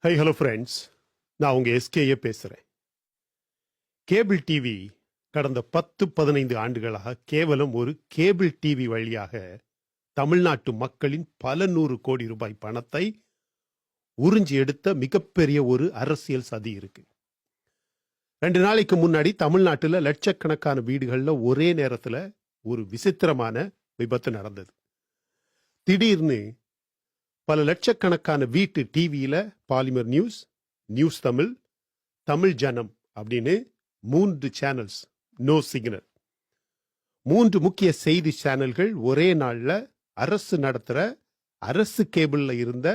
Hello friends, நான் உங்கள் எஸ்கேயே பேசுகிறேன். கேபிள் டிவி கடந்த 10-15 ஆண்டுகளாக கேவலம் ஒரு கேபிள் டிவி வழியாக தமிழ்நாட்டு மக்களின் பல 100 கோடி ரூபாய் பணத்தை உறிஞ்சி எடுத்த மிகப்பெரிய ஒரு அரசியல் சதி இருக்கு. 2 நாளைக்கு முன்னாடி தமிழ்நாட்டில் லட்சக்கணக்கான வீடுகளில் ஒரே நேரத்தில் ஒரு விசித்திரமான விபத்து நடந்தது. திடீர்னு பல லட்சக்கணக்கான வீட்டு டிவியில பாலிமர் நியூஸ், நியூஸ் தமிழ், தமிழ் ஜனம் அப்படின்னு 3 சேனல்ஸ், நோ சிக்னல், 3 முக்கிய செய்தி சேனல்கள் ஒரே நாள்ல அரசு நடத்துற அரசு கேபிள்ல இருந்த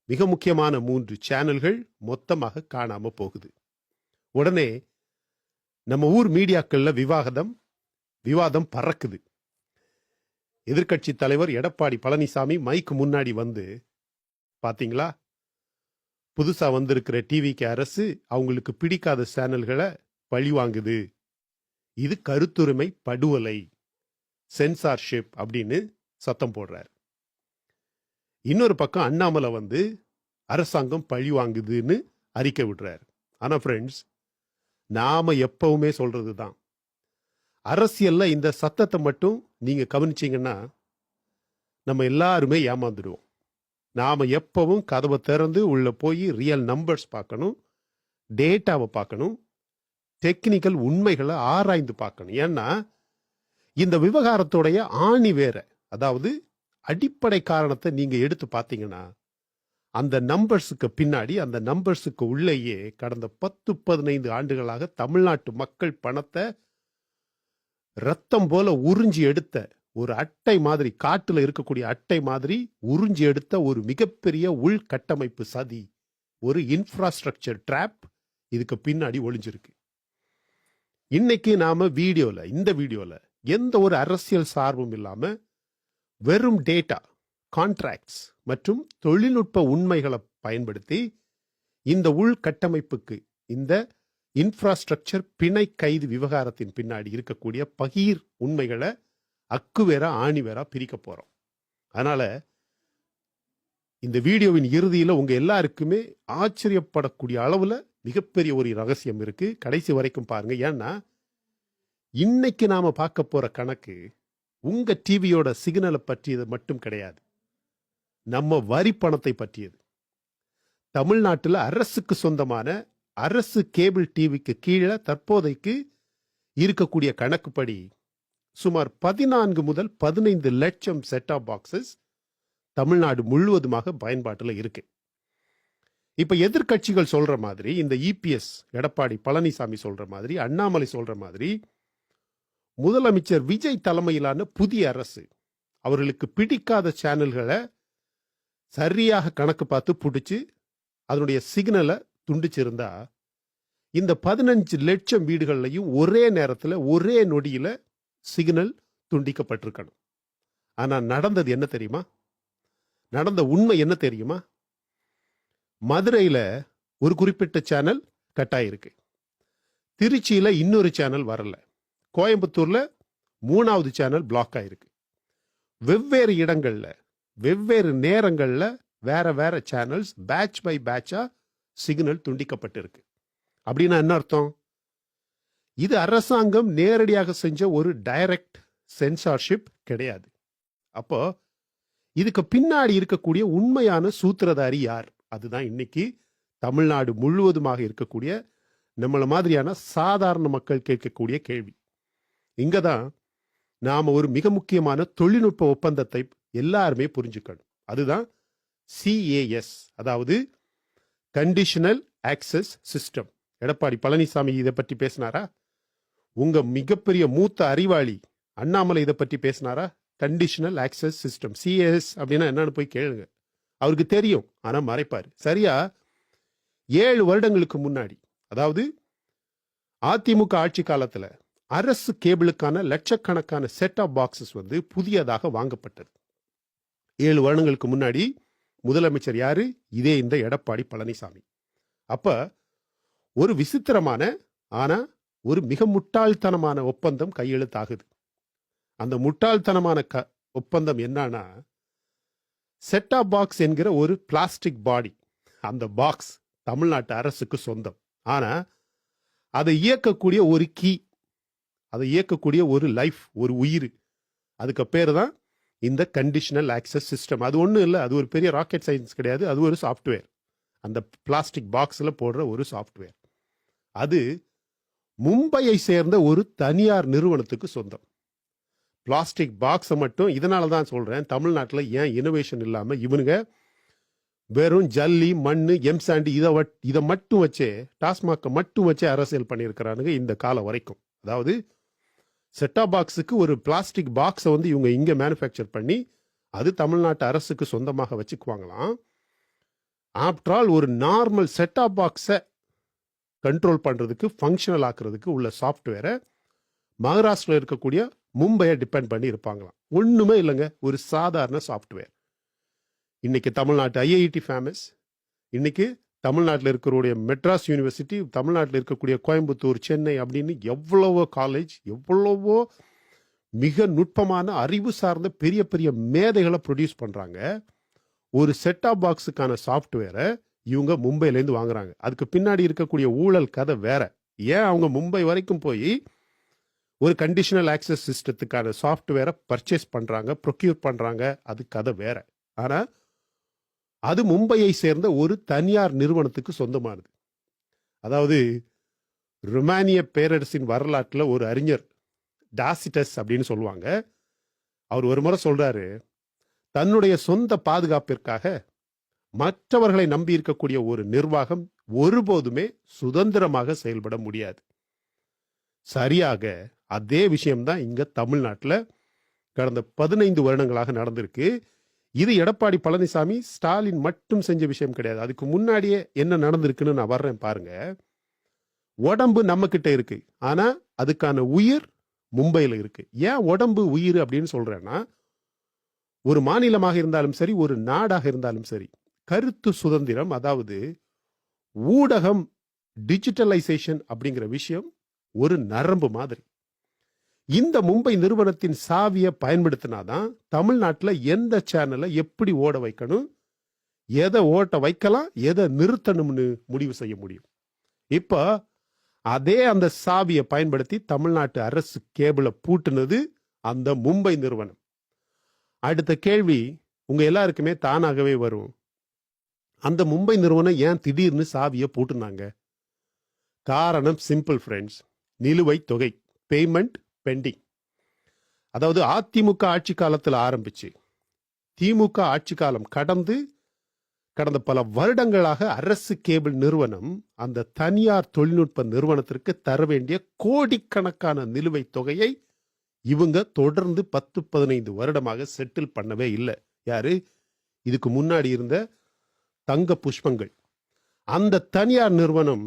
மிக முக்கியமான 3 சேனல்கள் மொத்தமாக காணாம போகுது. உடனே நம்ம ஊர் மீடியாக்கள்ல விவாதம் பறக்குது. எதிர்கட்சி தலைவர் எடப்பாடி பழனிசாமி மைக்கு முன்னாடி வந்து, பாத்தீங்களா, புதுசா வந்திருக்கிற டிவிக்கு அரசு அவங்களுக்கு பிடிக்காத சேனல்களை பழி வாங்குது, இது கருத்துரிமை படுகொலை, சென்சார்ஷிப் அப்படின்னு சத்தம் போடுறார். இன்னொரு பக்கம் அண்ணாமலை வந்து அரசாங்கம் பழி வாங்குதுன்னு அறிக்கை விடுறார். ஆனா ஃப்ரெண்ட்ஸ், நாம எப்பவுமே சொல்றதுதான், அரசியல்ல இந்த சத்தத்தை மட்டும் நீங்க கவனிச்சீங்கன்னா நம்ம எல்லாருமே ஏமாந்துடுவோம். நாம எப்பவும் கதவை திறந்து உள்ள போய் ரியல் நம்பர்ஸ் பார்க்கணும், டேட்டாவை பார்க்கணும், டெக்னிக்கல் உண்மைகளை ஆராய்ந்து பார்க்கணும். ஏன்னா இந்த விவகாரத்தோடைய ஆணி வேற, அதாவது அடிப்படை காரணத்தை நீங்க எடுத்து பார்த்தீங்கன்னா அந்த நம்பர்ஸுக்கு பின்னாடி, அந்த நம்பர்ஸுக்கு உள்ளேயே கடந்த 10-15 ஆண்டுகளாக தமிழ்நாட்டு மக்கள் பணத்தை ரத்தம் போல உறிஞ்சி எடுத்த ஒரு அட்டை மாதிரி, காட்டுல இருக்கக்கூடிய அட்டை மாதிரி உறிஞ்சி எடுத்த ஒரு மிகப்பெரிய உள்கட்டமைப்பு சதி, ஒரு இன்ஃப்ராஸ்ட்ரக்சர் டிராப் இதுக்கு பின்னாடி ஒளிஞ்சிருக்கு. இன்னைக்கு நாம இந்த வீடியோல எந்த ஒரு அரசியல் சார்பும் இல்லாம வெறும் டேட்டா, கான்ட்ராக்ட்ஸ் மற்றும் தொழில்நுட்ப உண்மைகளை பயன்படுத்தி இந்த உள்கட்டமைப்புக்கு, இந்த இன்ஃப்ராஸ்ட்ரக்சர் பிணை கைது விவகாரத்தின் பின்னாடி இருக்கக்கூடிய பகீர் உண்மைகளை அக்குவேரா ஆணிவேரா பிரிக்க போறோம். அதனால இந்த வீடியோவின் இறுதியில உங்க எல்லாருக்குமே ஆச்சரியப்படக்கூடிய அளவுல மிகப்பெரிய ஒரு ரகசியம் இருக்கு. கடைசி வரைக்கும் பாருங்க. ஏன்னா இன்னைக்கு நாம பார்க்க போற கணக்கு உங்க டிவியோட சிக்னலை பற்றியது மட்டும் கிடையாது, நம்ம வரி பணத்தை பற்றியது. தமிழ்நாட்டில் அரசுக்கு சொந்தமான அரசு கேபிள் டிவிக்கு கீழே தற்போதைக்கு இருக்கக்கூடிய கணக்குப்படி சுமார் 14 முதல் 15 லட்சம் செட்டாப் பாக்ஸஸ் தமிழ்நாடு முழுவதுமாக பயன்பாட்டில் இருக்கு. இப்ப எதிர்கட்சிகள் சொல்ற மாதிரி, இந்த இபிஎஸ் எடப்பாடி பழனிசாமி சொல்ற மாதிரி, அண்ணாமலை சொல்ற மாதிரி, முதலமைச்சர் விஜய் தலைமையிலான புதிய அரசு அவர்களுக்கு பிடிக்காத சேனல்களை சரியாக கணக்கு பார்த்து பிடிச்சு அதனுடைய சிக்னலை துண்டிச்சிருந்தா இந்த 15 லட்சம் வீடுகள்லையும் ஒரே நேரத்தில் ஒரே நொடியில சிக்னல் துண்டிக்கப்பட்டிருக்கணும். ஆனா நடந்தது என்ன தெரியுமா? நடந்த உண்மை என்ன தெரியுமா? மதுரையில ஒரு குறிப்பிட்ட சேனல் கட் ஆயிருக்கு, திருச்சியில இன்னொரு சேனல் வரல, கோயம்புத்தூர்ல 3வது சேனல் பிளாக் ஆயிருக்கு. வெவ்வேறு இடங்கள்ல வெவ்வேறு நேரங்கள்ல வேற வேற சேனல்ஸ் பேட்ச் பை பேட்சா சிக்னல் துண்டிக்கப்பட்டிருக்கு. அப்படின்னா என்ன அர்த்தம்? இது அரசாங்கம் நேரடியாக செஞ்ச ஒரு டைரக்ட் சென்சார்ஷிப் கிடையாது. அப்போ இதுக்கு பின்னாடி இருக்கக்கூடிய உண்மையான சூத்திரதாரி யார்? அதுதான் இன்னைக்கு தமிழ்நாடு முழுவதுமாக இருக்கக்கூடிய நம்மள மாதிரியான சாதாரண மக்கள் கேட்கக்கூடிய கேள்வி. இங்கதான் நாம ஒரு மிக முக்கியமான தொழில்நுட்ப ஒப்பந்தத்தை எல்லாருமே புரிஞ்சுக்கணும். அதுதான் CAS, அதாவது conditional access system. Edappadi Palaniswami இதை பற்றி பேசினாரா? உங்க மிகப்பெரிய மூத்த அறிவாளி அண்ணாமலை இதை பற்றி பேசினாரா? கண்டிஷனல் ஆக்சஸ் சிஸ்டம், CAS அப்படின்னா என்னன்னு போய் கேளுங்க, அவருக்கு தெரியும், ஆனா மறைப்பாரு. சரியா 7 வருடங்களுக்கு முன்னாடி, அதாவது அதிமுக ஆட்சி காலத்துல அரசு கேபிளுக்கான லட்சக்கணக்கான செட் ஆப் பாக்ஸஸ் வந்து புதியதாக வாங்கப்பட்டது. 7 வருடங்களுக்கு முன்னாடி முதலமைச்சர் யாரு? இதே இந்த எடப்பாடி பழனிசாமி. அப்ப ஒரு விசித்திரமான, ஆனா ஒரு மிக முட்டாள்தனமான ஒப்பந்தம் கையெழுத்தாகுது. அந்த முட்டாள்தனமான ஒப்பந்தம் என்னன்னா, செட் ஆப் பாக்ஸ் என்கிற ஒரு பிளாஸ்டிக் பாடி, அந்த பாக்ஸ் தமிழ்நாட்டு அரசுக்கு சொந்தம். ஆனா அதை இயக்கக்கூடிய ஒரு கீ, அதை இயக்கக்கூடிய ஒரு லைஃப், ஒரு உயிர், அதுக்கு பேர் தான் இந்த கண்டிஷனல் ஆக்சஸ் சிஸ்டம். அது ஒன்றும் இல்லை, அது ஒரு பெரிய ராக்கெட் சயின்ஸ் கிடையாது, அது ஒரு சாஃப்ட்வேர். அந்த பிளாஸ்டிக் பாக்ஸில் போடுற ஒரு சாஃப்ட்வேர். அது மும்பையை சேர்ந்த ஒரு தனியார் நிறுவனத்துக்கு சொந்தம். பிளாஸ்டிக் பாக்ஸை மட்டும், இதனால தான் சொல்கிறேன், தமிழ்நாட்டில் ஏன் இனோவேஷன் இல்லாமல் இவனுங்க வெறும் ஜல்லி, மண், எம்சாண்டி இதை மட்டும் வச்சே, டாஸ்மாகை மட்டும் வச்சே அரசியல் பண்ணியிருக்கிறானுங்க இந்த காலம் வரைக்கும். அதாவது செட்டாப் பாக்ஸுக்கு ஒரு பிளாஸ்டிக் பாக்ஸை வந்து இவங்க இங்கே மேனுஃபேக்சர் பண்ணி அது தமிழ்நாட்டு அரசுக்கு சொந்தமாக வச்சுக்குவாங்களாம். ஆஃப்டர் ஆல் ஒரு நார்மல் செட்டாப் பாக்ஸை கண்ட்ரோல் பண்ணுறதுக்கு, ஃபங்க்ஷனல் ஆக்குறதுக்கு உள்ள சாஃப்ட்வேரை மகாராஷ்டிரில் இருக்கக்கூடிய மும்பையை டிபெண்ட் பண்ணி இருப்பாங்களாம். ஒன்றுமே இல்லைங்க, ஒரு சாதாரண சாஃப்ட்வேர். இன்னைக்கு தமிழ்நாட்டு ஐஐடி ஃபேமஸ், இன்னைக்கு தமிழ்நாட்டில் இருக்கிற மெட்ராஸ் யூனிவர்சிட்டி, தமிழ்நாட்டில் இருக்கக்கூடிய கோயம்புத்தூர், சென்னை அப்படின்னு எவ்வளவோ காலேஜ், எவ்வளவோ மிக நுட்பமான அறிவு சார்ந்த பெரிய பெரிய மேதைகளை ப்ரொடியூஸ் பண்ணுறாங்க. ஒரு செட்டாப் பாக்ஸுக்கான சாஃப்ட்வேரை இவங்க மும்பையிலேருந்து வாங்குறாங்க. அதுக்கு பின்னாடி இருக்கக்கூடிய ஊழல் கதை வேற. ஏன் அவங்க மும்பை வரைக்கும் போய் ஒரு கண்டிஷனல் ஆக்சஸ் சிஸ்டத்துக்கான சாஃப்ட்வேரை பர்ச்சேஸ் பண்ணுறாங்க, ப்ரொக்யூர் பண்ணுறாங்க, அது கதை வேற. ஆனால் அது மும்பையை சேர்ந்த ஒரு தனியார் நிறுவனத்துக்கு சொந்தமானது. அதாவது ருமானிய பேரரசின் வரலாற்றில் ஒரு அறிஞர் டாசிட்டஸ் அப்படின்னு சொல்லுவாங்க, அவர் ஒரு முறை சொல்றாரு, தன்னுடைய சொந்த பாதுகாப்பிற்காக மற்றவர்களை நம்பி இருக்கக்கூடிய ஒரு நிர்வாகம் ஒருபோதுமே சுதந்திரமாக செயல்பட முடியாது. சரியாக அதே விஷயம்தான் இங்க தமிழ்நாட்டில் கடந்த 15 வருடங்களாக நடந்திருக்கு. இது எடப்பாடி பழனிசாமி, ஸ்டாலின் மட்டும் செஞ்ச விஷயம் கிடையாது. அதுக்கு முன்னாடியே என்ன நடந்திருக்குன்னு நான் வர்றேன் பாருங்க. உடம்பு நம்ம கிட்ட இருக்கு, ஆனா அதுக்கான உயிர் மும்பையில் இருக்கு. ஏன் உடம்பு உயிர் அப்படின்னு சொல்றேன்னா, ஒரு மாநிலமாக இருந்தாலும் சரி, ஒரு நாடாக இருந்தாலும் சரி, கருத்து சுதந்திரம், அதாவது ஊடகம், டிஜிட்டலைசேஷன் அப்படிங்கிற விஷயம் ஒரு நரம்பு மாதிரி. இந்த மும்பை நிறுவனத்தின் சாவியை பயன்படுத்தினாதான் தமிழ்நாட்டில் எந்த சேனலை எப்படி ஓட வைக்கணும், எதை ஓட்ட வைக்கலாம், எதை நிறுத்தணும்னு முடிவு செய்ய முடியும். இப்போ அதே அந்த சாவியை பயன்படுத்தி தமிழ்நாட்டு அரசு கேபிளை பூட்டுனது அந்த மும்பை நிறுவனம். அடுத்த கேள்வி உங்க எல்லாருக்குமே தானாகவே வரும், அந்த மும்பை நிறுவனம் ஏன் திடீர்னு சாவியை பூட்டுனாங்க? காரணம் சிம்பிள் ஃப்ரெண்ட்ஸ், நிலுவைத் தொகை, பேமெண்ட் பெண்டிங். அதாவது அதிமுக ஆட்சி காலத்தில் ஆரம்பிச்சு திமுக ஆட்சி காலம் கடந்த பல வருடங்களாக அரசு கேபிள் நிறுவனம் அந்த தனியார் தொழில்நுட்ப நிறுவனத்திற்கு தர வேண்டிய கோடிக்கணக்கான நிலுவைத் தொகையை இவங்க தொடர்ந்து 10-15 வருடமாக செட்டில் பண்ணவே இல்லை. யாரு? இதுக்கு முன்னாடி இருந்த தங்க புஷ்பங்கள். அந்த தனியார் நிறுவனம்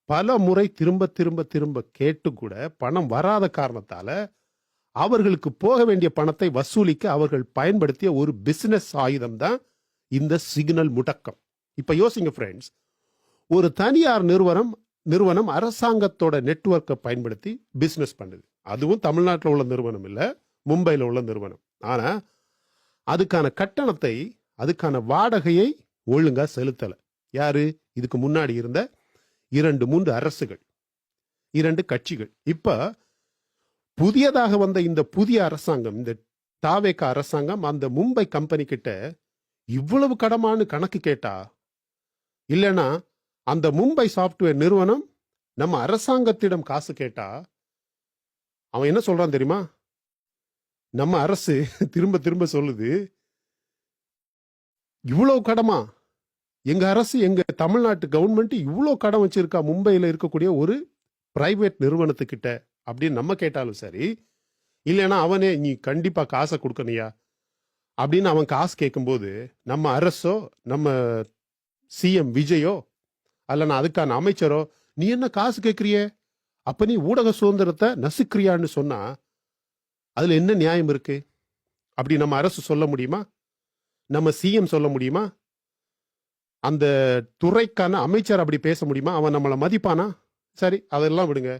பல முறை திரும்ப திரும்ப திரும்ப கேட்டு கூட பணம் வராத காரணத்தால அவர்களுக்கு போக வேண்டிய பணத்தை வசூலிக்க அவர்கள் பயன்படுத்திய ஒரு பிசினஸ் ஆயுதம் தான் இந்த சிக்னல் முடக்கம். இப்ப யோசிங்க ஃப்ரெண்ட்ஸ், ஒரு தனியார் நிறுவனம் அரசாங்கத்தோட நெட்வொர்க்கை பயன்படுத்தி பிசினஸ் பண்ணுது. அதுவும் தமிழ்நாட்டில் உள்ள நிறுவனம் இல்லை, மும்பையில் உள்ள நிறுவனம். ஆனா அதுக்கான கட்டணத்தை, அதுக்கான வாடகையை ஒழுங்கா செலுத்தல. யாரு? இதுக்கு முன்னாடி இருந்த 2-3 அரசுகள், 2 கட்சிகள். இப்ப புதியதாக வந்த இந்த புதிய அரசாங்கம், இந்த தாவேக அரசாங்கம் அந்த மும்பை கம்பெனி கிட்ட இவ்வளவு கடமானு கணக்கு கேட்டா, இல்லைன்னா அந்த மும்பை சாஃப்ட்வேர் நிறுவனம் நம்ம அரசாங்கத்திடம் காசு கேட்டா, அவன் என்ன சொல்றான் தெரியுமா? நம்ம அரசு திரும்ப திரும்ப சொல்லுது, இவ்வளவு கடமா, எங்க அரசு, எங்க தமிழ்நாட்டு கவர்மெண்ட் இவ்வளவு கடன் வச்சிருக்கா மும்பையில் இருக்கக்கூடிய ஒரு பிரைவேட் நிறுவனத்துக்கிட்ட அப்படின்னு நம்ம கேட்டாலும் சரி, இல்லைன்னா அவனே நீ கண்டிப்பா காசை கொடுக்கணையா அப்படின்னு அவன் காசு கேட்கும்போது, நம்ம அரசோ, நம்ம சிஎம் விஜயோ, அல்லனா அதுக்கான அமைச்சரோ, நீ என்ன காசு கேட்கிறியே, அப்ப நீ ஊடக சுதந்திரத்தை நசுக்கிறியான்னு சொன்னா அதுல என்ன நியாயம் இருக்கு? அப்படி நம்ம அரசு சொல்ல முடியுமா? நம்ம சிஎம் சொல்ல முடியுமா? அந்த துறைக்கான அமைச்சர் அப்படி பேச முடியுமா? அவன் நம்மளை மதிப்பானா? சரி, அதெல்லாம் விடுங்க.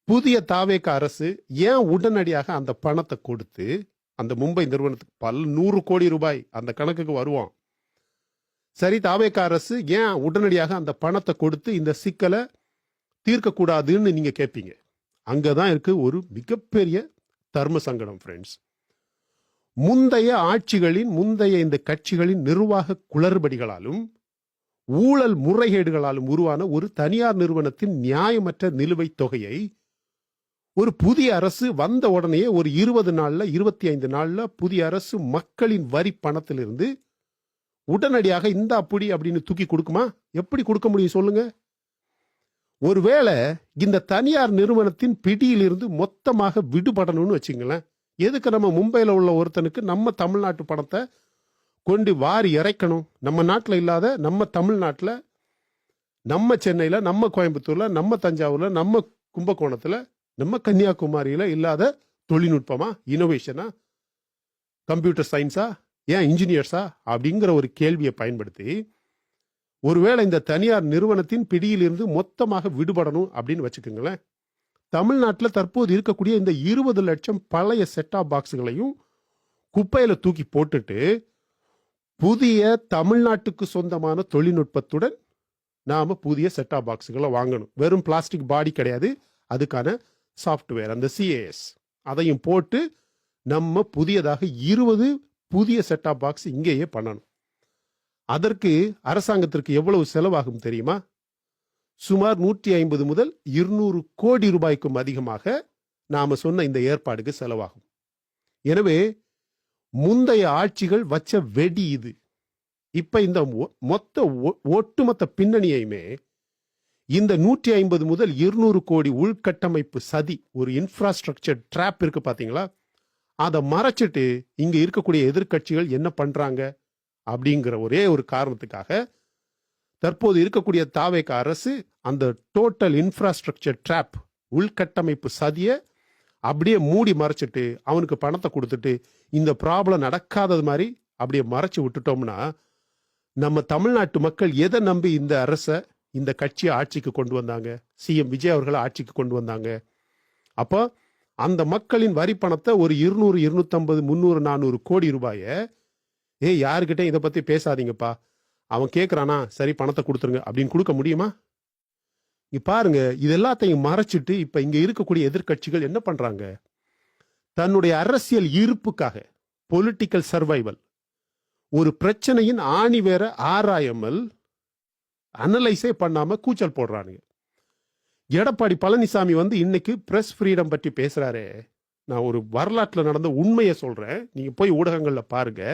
புதிய தாவேக அரசு ஏன் உடனடியாக அந்த பணத்தை கொடுத்து அந்த மும்பை நிறுவனத்துக்கு பல 100 கோடி ரூபாய் அந்த கணக்குக்கு வருவான், சரி, தாவேகா அரசு ஏன் உடனடியாக அந்த பணத்தை கொடுத்து இந்த சிக்கலை தீர்க்கக்கூடாதுன்னு நீங்க கேட்பீங்க. அங்கதான் இருக்கு ஒரு மிகப்பெரிய தர்ம சங்கடம் ஃப்ரெண்ட்ஸ். முந்தைய ஆட்சிகளின் முந்தைய இந்த கட்சிகளின் நிர்வாக குளறுபடிகளாலும் ஊழல் முறைகேடுகளாலும் உருவான ஒரு தனியார் நிறுவனத்தின் நியாயமற்ற நிலுவைத் தொகையை ஒரு புதிய அரசு வந்த உடனே ஒரு 20 நாள்ல 25 நாள்ல புதிய அரசு மக்களின் வரி பணத்திலிருந்து உடனடியாக இந்த அப்படி அப்படின்னு தூக்கி கொடுக்குமா? எப்படி கொடுக்க முடியும் சொல்லுங்க? ஒருவேளை இந்த தனியார் நிறுவனத்தின் பிடியிலிருந்து மொத்தமாக விடுபடணும்னு வச்சுங்களேன். எதுக்கு நம்ம மும்பையில் உள்ள ஒருத்தனுக்கு நம்ம தமிழ்நாட்டு பணத்தை கொண்டு வாரி இறைக்கணும்? நம்ம நாட்டில் இல்லாத நம்ம தமிழ்நாட்டில், நம்ம சென்னையில், நம்ம கோயம்புத்தூர்ல, நம்ம தஞ்சாவூர்ல, நம்ம கும்பகோணத்தில், நம்ம கன்னியாகுமரியில் இல்லாத தொழில்நுட்பமா, இனோவேஷனா, கம்ப்யூட்டர் சயின்ஸா, ஏன் இன்ஜினியர்ஸா அப்படிங்கிற ஒரு கேள்வியை பயன்படுத்தி ஒருவேளை இந்த தனியார் நிறுவனத்தின் பிடியிலிருந்து மொத்தமாக விடுபடணும் அப்படின்னு வச்சுக்கோங்களேன். தமிழ்நாட்டில் தற்போது இருக்கக்கூடிய இந்த 20 லட்சம் பழைய செட்டாப் பாக்ஸுகளையும் குப்பையில தூக்கி போட்டுட்டு புதிய தமிழ்நாட்டுக்கு சொந்தமான தொழில்நுட்பத்துடன் நாம புதிய செட்டாப் பாக்ஸுகளை வாங்கணும். வெறும் பிளாஸ்டிக் பாடி கிடையாது, அதுக்கான சாஃப்ட்வேர் அந்த CAS அதையும் போட்டு நம்ம புதியதாக 20 புதிய செட்டாப் பாக்ஸ் இங்கேயே பண்ணணும். அதற்கு அரசாங்கத்திற்கு எவ்வளவு செலவாகும் தெரியுமா? சுமார் 150 முதல் 200 கோடி ரூபாய்க்கும் அதிகமாக நாம சொன்ன இந்த ஏற்பாடுக்கு செலவாகும். எனவே முந்தைய ஆட்சிகள் வச்ச வெடி இது. இப்ப இந்த ஒட்டுமொத்த பின்னணியுமே இந்த 150 முதல் 200 கோடி உள்கட்டமைப்பு சதி, ஒரு இன்ஃப்ராஸ்ட்ரக்சர் ட்ராப் இருக்கு பாத்தீங்களா, அதை மறைச்சிட்டு இங்க இருக்கக்கூடிய எதிர்க்கட்சிகள் என்ன பண்றாங்க அப்படிங்கிற ஒரே ஒரு காரணத்துக்காக தற்போது இருக்கக்கூடிய தாவேகா அரசு அந்த டோட்டல் இன்ஃப்ராஸ்ட்ரக்சர் ட்ராப், உள்கட்டமைப்பு சதியை அப்படியே மூடி மறைச்சிட்டு அவனுக்கு பணத்தை கொடுத்துட்டு இந்த ப்ராப்ளம் நடக்காதது மாதிரி அப்படியே மறைச்சு விட்டுட்டோம்னா நம்ம தமிழ்நாட்டு மக்கள் எதை நம்பி இந்த அரசை, இந்த கட்சியை ஆட்சிக்கு கொண்டு வந்தாங்க? CM விஜய் அவர்களை ஆட்சிக்கு கொண்டு வந்தாங்க. அப்போ அந்த மக்களின் வரி பணத்தை ஒரு 200, 250, 300, 400 கோடி ரூபாயை யாருக்கிட்ட இதை பத்தி பேசாதீங்கப்பா, அவன் கேட்கறானா, சரி பணத்தை கொடுத்துருங்க அப்படின்னு கொடுக்க முடியுமா? இங்க பாருங்க, இது எல்லாத்தையும் மறைச்சிட்டு இப்ப இங்க இருக்கக்கூடிய எதிர்க்கட்சிகள் என்ன பண்றாங்க? தன்னுடைய அரசியல் இருப்புக்காக, பொலிட்டிக்கல் சர்வைவல், ஒரு பிரச்சனையின் ஆணி வேற ஆராயாமல், அனலைஸே பண்ணாம கூச்சல் போடுறானுங்க. எடப்பாடி பழனிசாமி இன்னைக்கு பிரஸ் ஃப்ரீடம் பற்றி பேசுறாரு. நான் ஒரு வரலாற்றில் நடந்த உண்மையை சொல்றேன், நீங்க போய் ஊடகங்கள்ல பாருங்க.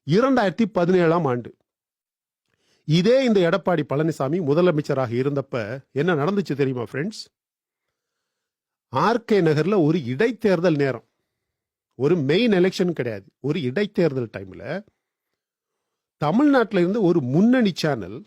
2017ஆம் ஆண்டு இதே இந்த எடப்பாடி பழனிசாமி முதலமைச்சராக இருந்தப்ப என்ன நடந்துச்சு தெரியுமா ஃப்ரெண்ட்ஸ்? RK நகர்ல ஒரு இடைத்தேர்தல் நேரம், ஒரு மெயின் எலெக்ஷன் கிடையாது, ஒரு இடைத்தேர்தல் டைம்ல தமிழ்நாட்டில் இருந்து ஒரு முன்னணி சேனல்